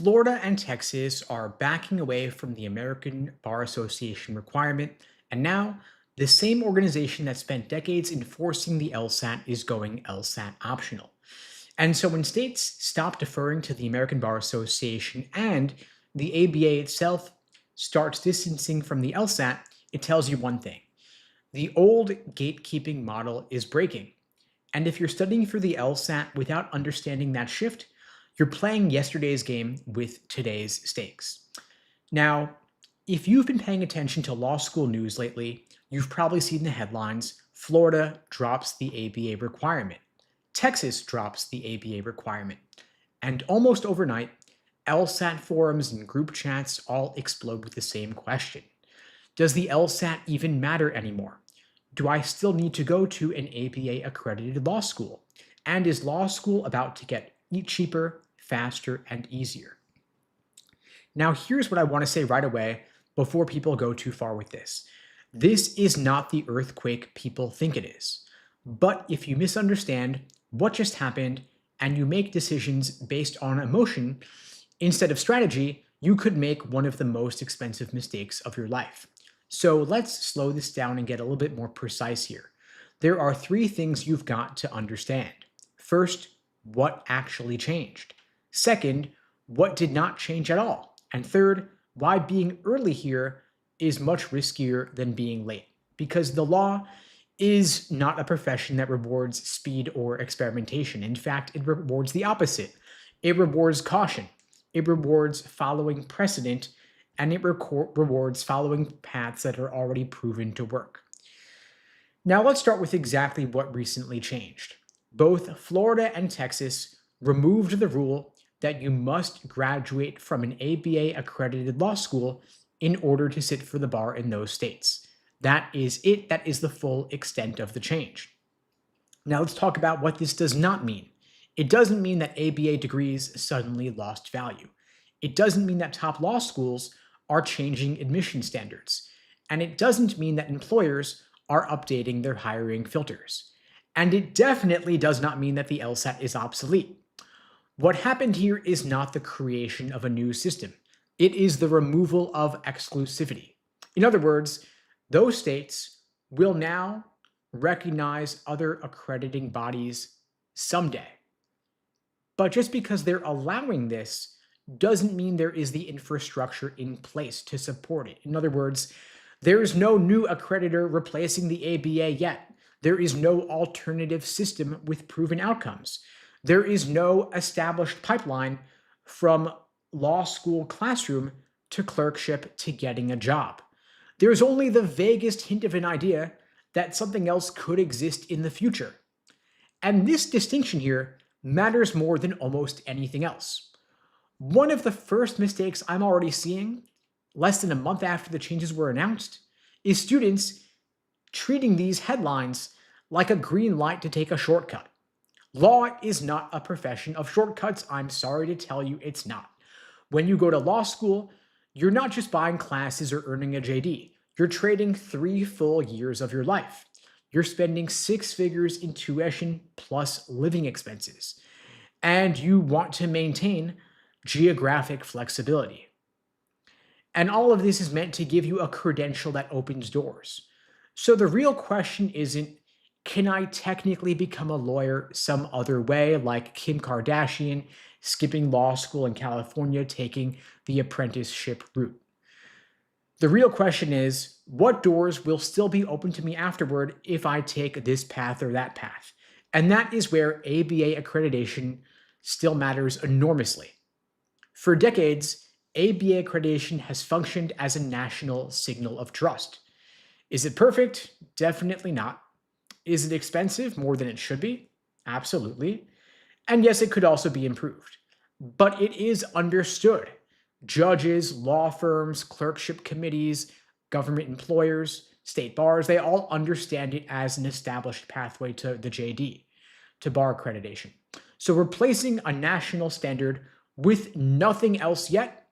Florida and Texas are backing away from the American Bar Association requirement, and now the same organization that spent decades enforcing the LSAT is going LSAT optional. And so when states stop deferring to the American Bar Association and the ABA itself starts distancing from the LSAT, it tells you one thing. The old gatekeeping model is breaking. And if you're studying for the LSAT without understanding that shift, you're playing yesterday's game with today's stakes. Now, if you've been paying attention to law school news lately, you've probably seen the headlines Florida drops the ABA requirement, Texas drops the ABA requirement, and almost overnight, LSAT forums and group chats all explode with the same question. Does the LSAT even matter anymore? Do I still need to go to an ABA accredited law school? And is law school about to get cheaper, faster, and easier? Now, here's what I want to say right away before people go too far with this. This is not the earthquake people think it is. But if you misunderstand what just happened and you make decisions based on emotion instead of strategy, you could make one of the most expensive mistakes of your life. So let's slow this down and get a little bit more precise here. There are three things you've got to understand. First, what actually changed? Second, what did not change at all? And third, why being early here is much riskier than being late. Because the law is not a profession that rewards speed or experimentation. In fact, it rewards the opposite. It rewards caution. It rewards following precedent, and it rewards following paths that are already proven to work. Now let's start with exactly what recently changed. Both Florida and Texas removed the rule that you must graduate from an ABA accredited law school in order to sit for the bar in those states. That is it. That is the full extent of the change. Now let's talk about what this does not mean. It doesn't mean that ABA degrees suddenly lost value. It doesn't mean that top law schools are changing admission standards. And it doesn't mean that employers are updating their hiring filters. And it definitely does not mean that the LSAT is obsolete. What happened here is not the creation of a new system. It is the removal of exclusivity. In other words, those states will now recognize other accrediting bodies someday. But just because they're allowing this doesn't mean there is the infrastructure in place to support it. In other words, there is no new accreditor replacing the ABA yet. There is no alternative system with proven outcomes. There is no established pipeline from law school classroom to clerkship to getting a job. There's only the vaguest hint of an idea that something else could exist in the future. And this distinction here matters more than almost anything else. One of the first mistakes I'm already seeing, less than a month after the changes were announced, is students treating these headlines like a green light to take a shortcut. Law is not a profession of shortcuts. I'm sorry to tell you it's not. When you go to law school, you're not just buying classes or earning a JD. You're trading 3 full years of your life. You're spending 6 figures in tuition plus living expenses. And you want to maintain geographic flexibility. And all of this is meant to give you a credential that opens doors. So the real question isn't, can I technically become a lawyer some other way, like Kim Kardashian skipping law school in California, taking the apprenticeship route? The real question is, what doors will still be open to me afterward if I take this path or that path? And that is where ABA accreditation still matters enormously. For decades, ABA accreditation has functioned as a national signal of trust. Is it perfect? Definitely not. Is it expensive more than it should be? Absolutely. And yes, it could also be improved. But it is understood. Judges, law firms, clerkship committees, government employers, state bars, they all understand it as an established pathway to the JD, to bar accreditation. So replacing a national standard with nothing else yet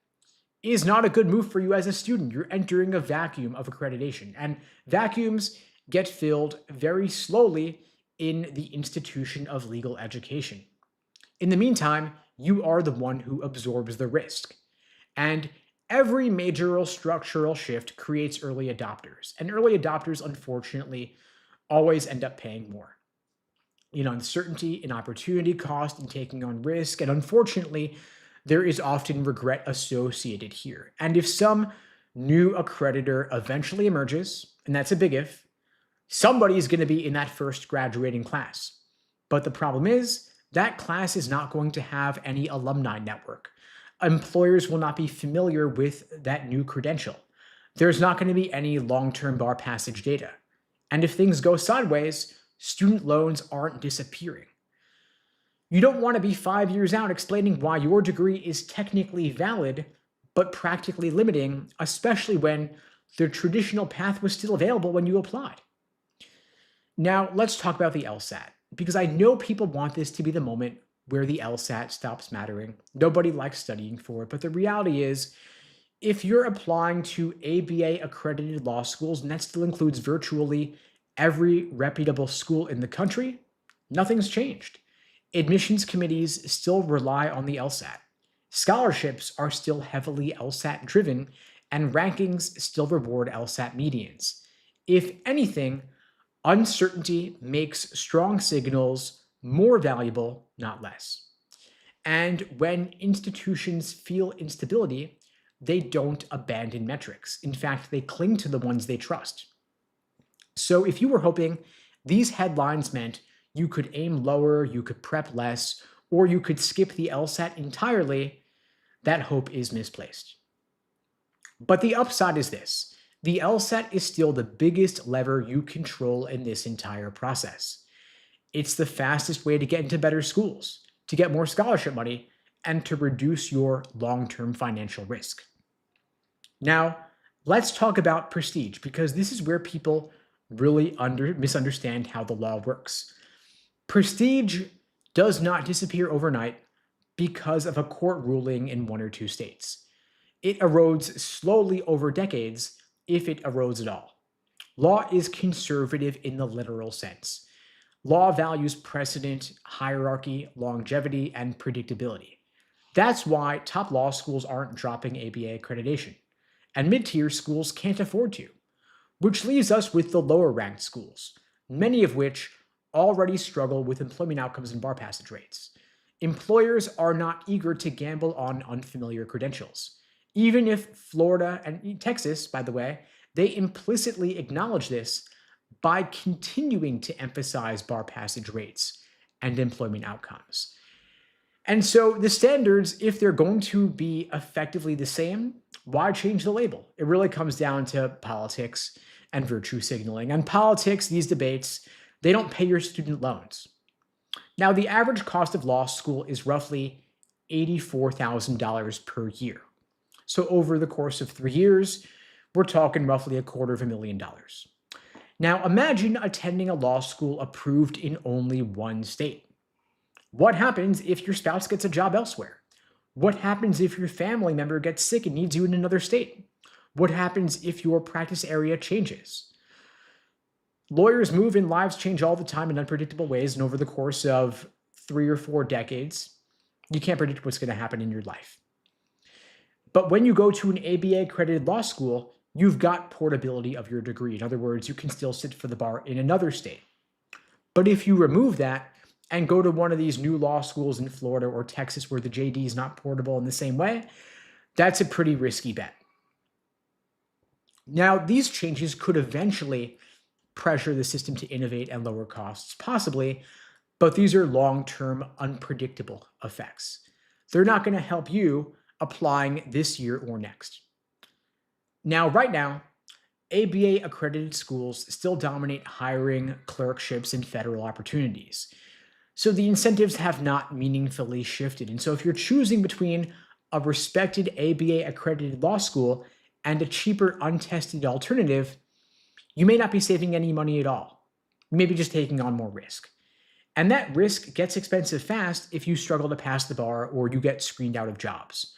is not a good move for you as a student. You're entering a vacuum of accreditation, and vacuums get filled very slowly in the institution of legal education. In the meantime, you are the one who absorbs the risk. And every major structural shift creates early adopters. And early adopters, unfortunately, always end up paying more. Uncertainty and opportunity cost in taking on risk. And unfortunately, there is often regret associated here. And if some new accreditor eventually emerges, and that's a big if, somebody is going to be in that first graduating class. But the problem is that class is not going to have any alumni network. Employers will not be familiar with that new credential. There's not going to be any long-term bar passage data. And if things go sideways, student loans aren't disappearing. You don't want to be 5 years out explaining why your degree is technically valid, but practically limiting, especially when the traditional path was still available when you applied. Now, let's talk about the LSAT, because I know people want this to be the moment where the LSAT stops mattering. Nobody likes studying for it, but the reality is, if you're applying to ABA accredited law schools, and that still includes virtually every reputable school in the country, nothing's changed. Admissions committees still rely on the LSAT. Scholarships are still heavily LSAT driven, and rankings still reward LSAT medians. If anything, uncertainty makes strong signals more valuable, not less. And when institutions feel instability, they don't abandon metrics. In fact, they cling to the ones they trust. So if you were hoping these headlines meant you could aim lower, you could prep less, or you could skip the LSAT entirely, that hope is misplaced. But the upside is this. The LSAT is still the biggest lever you control in this entire process. It's the fastest way to get into better schools, to get more scholarship money, and to reduce your long-term financial risk. Now, let's talk about prestige, because this is where people really misunderstand how the law works. Prestige does not disappear overnight because of a court ruling in one or two states. It erodes slowly over decades, if it erodes at all. Law is conservative in the literal sense. Law values precedent, hierarchy, longevity, and predictability. That's why top law schools aren't dropping ABA accreditation, and mid-tier schools can't afford to, which leaves us with the lower ranked schools, many of which already struggle with employment outcomes and bar passage rates. Employers are not eager to gamble on unfamiliar credentials. Even if Florida and Texas, by the way, they implicitly acknowledge this by continuing to emphasize bar passage rates and employment outcomes. And so the standards, if they're going to be effectively the same, why change the label? It really comes down to politics and virtue signaling. And politics, these debates, they don't pay your student loans. Now, the average cost of law school is roughly $84,000 per year. So over the course of 3 years, we're talking roughly $250,000. Now, imagine attending a law school approved in only one state. What happens if your spouse gets a job elsewhere? What happens if your family member gets sick and needs you in another state? What happens if your practice area changes? Lawyers move and lives change all the time in unpredictable ways, and over the course of 3 or 4 decades, you can't predict what's going to happen in your life. But when you go to an ABA accredited law school, you've got portability of your degree. In other words, you can still sit for the bar in another state. But if you remove that and go to one of these new law schools in Florida or Texas where the JD is not portable in the same way, that's a pretty risky bet. Now, these changes could eventually pressure the system to innovate and lower costs, possibly, but these are long-term, unpredictable effects. They're not going to help you applying this year or next. Now, right now, ABA accredited schools still dominate hiring, clerkships, and federal opportunities. So the incentives have not meaningfully shifted. And so if you're choosing between a respected ABA accredited law school and a cheaper, untested alternative, you may not be saving any money at all. You may be just taking on more risk. And that risk gets expensive fast if you struggle to pass the bar or you get screened out of jobs.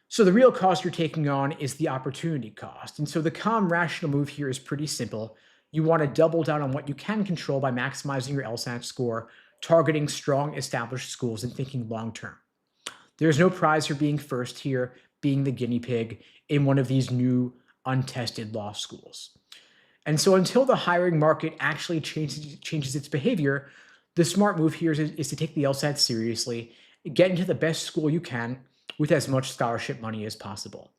So the real cost you're taking on is the opportunity cost. And so the calm, rational move here is pretty simple. You want to double down on what you can control by maximizing your LSAT score, targeting strong, established schools, and thinking long-term. There's no prize for being first here, being the guinea pig in one of these new untested law schools. And so until the hiring market actually changes its behavior, the smart move here is to take the LSAT seriously, get into the best school you can with as much scholarship money as possible.